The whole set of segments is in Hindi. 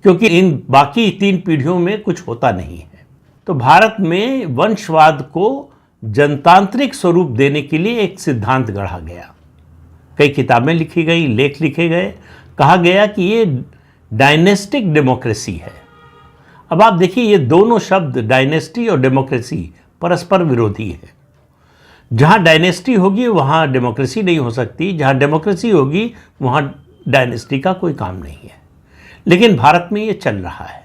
क्योंकि इन बाकी 3 पीढ़ियों में कुछ होता नहीं है। तो भारत में वंशवाद को जनतांत्रिक स्वरूप देने के लिए एक सिद्धांत गढ़ा गया, कई किताबें लिखी गई, लेख लिखे गए, कहा गया कि ये डायनेस्टिक डेमोक्रेसी है। अब आप देखिए, ये दोनों शब्द डायनेस्टी और डेमोक्रेसी परस्पर विरोधी है। जहाँ डायनेस्टी होगी वहाँ डेमोक्रेसी नहीं हो सकती, जहाँ डेमोक्रेसी होगी वहाँ डायनेस्टी का कोई काम नहीं है। लेकिन भारत में ये चल रहा है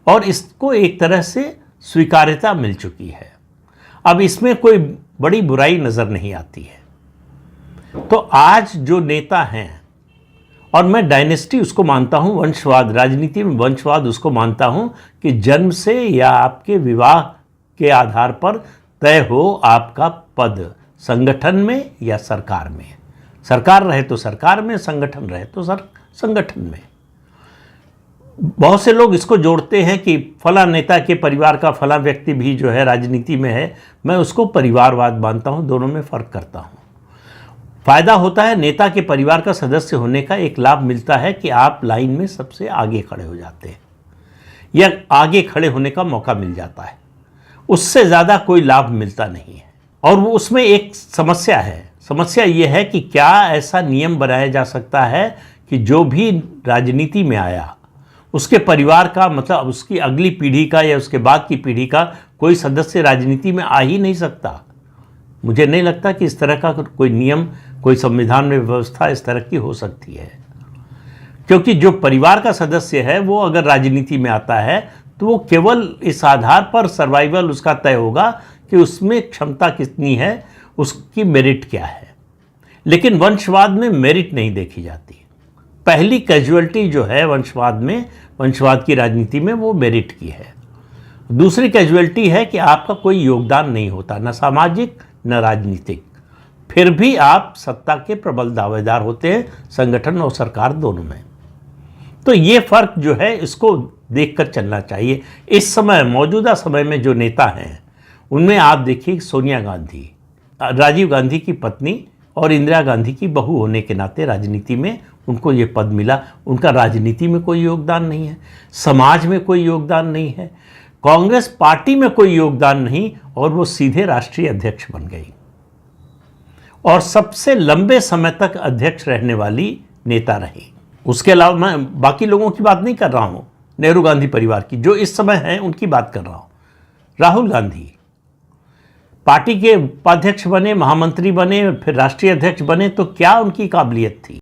और इसको एक तरह से स्वीकार्यता मिल चुकी है। अब इसमें कोई बड़ी बुराई नज़र नहीं आती है। तो आज जो नेता हैं, और मैं डायनेस्टी उसको मानता हूँ, वंशवाद, राजनीति में वंशवाद उसको मानता हूँ कि जन्म से या आपके विवाह के आधार पर तय हो आपका पद, संगठन में या सरकार में। सरकार रहे तो सरकार में, संगठन रहे तो संगठन में। बहुत से लोग इसको जोड़ते हैं कि फला नेता के परिवार का फला व्यक्ति भी जो है राजनीति में है। मैं उसको परिवारवाद मानता हूँ, दोनों में फ़र्क करता हूँ। फ़ायदा होता है नेता के परिवार का सदस्य होने का, एक लाभ मिलता है कि आप लाइन में सबसे आगे खड़े हो जाते हैं या आगे खड़े होने का मौका मिल जाता है। उससे ज़्यादा कोई लाभ मिलता नहीं है। और वो उसमें एक समस्या है। समस्या ये है कि क्या ऐसा नियम बनाया जा सकता है कि जो भी राजनीति में आया उसके परिवार का, मतलब उसकी अगली पीढ़ी का या उसके बाद की पीढ़ी का कोई सदस्य राजनीति में आ ही नहीं सकता। मुझे नहीं लगता कि इस तरह का कोई नियम, कोई संविधान में व्यवस्था इस तरह की हो सकती है। क्योंकि जो परिवार का सदस्य है वो अगर राजनीति में आता है तो वो केवल इस आधार पर सर्वाइवल उसका तय होगा कि उसमें क्षमता कितनी है, उसकी मेरिट क्या है। लेकिन वंशवाद में मेरिट नहीं देखी जाती। पहली कैजुअलिटी जो है वंशवाद में, वंशवाद की राजनीति में, वो मेरिट की है। दूसरी कैजुअलिटी है कि आपका कोई योगदान नहीं होता, न सामाजिक न राजनीतिक, फिर भी आप सत्ता के प्रबल दावेदार होते हैं, संगठन और सरकार दोनों में। तो ये फ़र्क जो है इसको देखकर चलना चाहिए। इस समय, मौजूदा समय में जो नेता हैं उनमें आप देखिए सोनिया गांधी, राजीव गांधी की पत्नी और इंदिरा गांधी की बहू होने के नाते राजनीति में उनको ये पद मिला। उनका राजनीति में कोई योगदान नहीं है, समाज में कोई योगदान नहीं है, कांग्रेस पार्टी में कोई योगदान नहीं, और वो सीधे राष्ट्रीय अध्यक्ष बन गई और सबसे लंबे समय तक अध्यक्ष रहने वाली नेता रही। उसके अलावा मैं बाकी लोगों की बात नहीं कर रहा हूँ, नेहरू गांधी परिवार की जो इस समय हैं उनकी बात कर रहा हूँ। राहुल गांधी पार्टी के उपाध्यक्ष बने, महामंत्री बने, फिर राष्ट्रीय अध्यक्ष बने, तो क्या उनकी काबिलियत थी?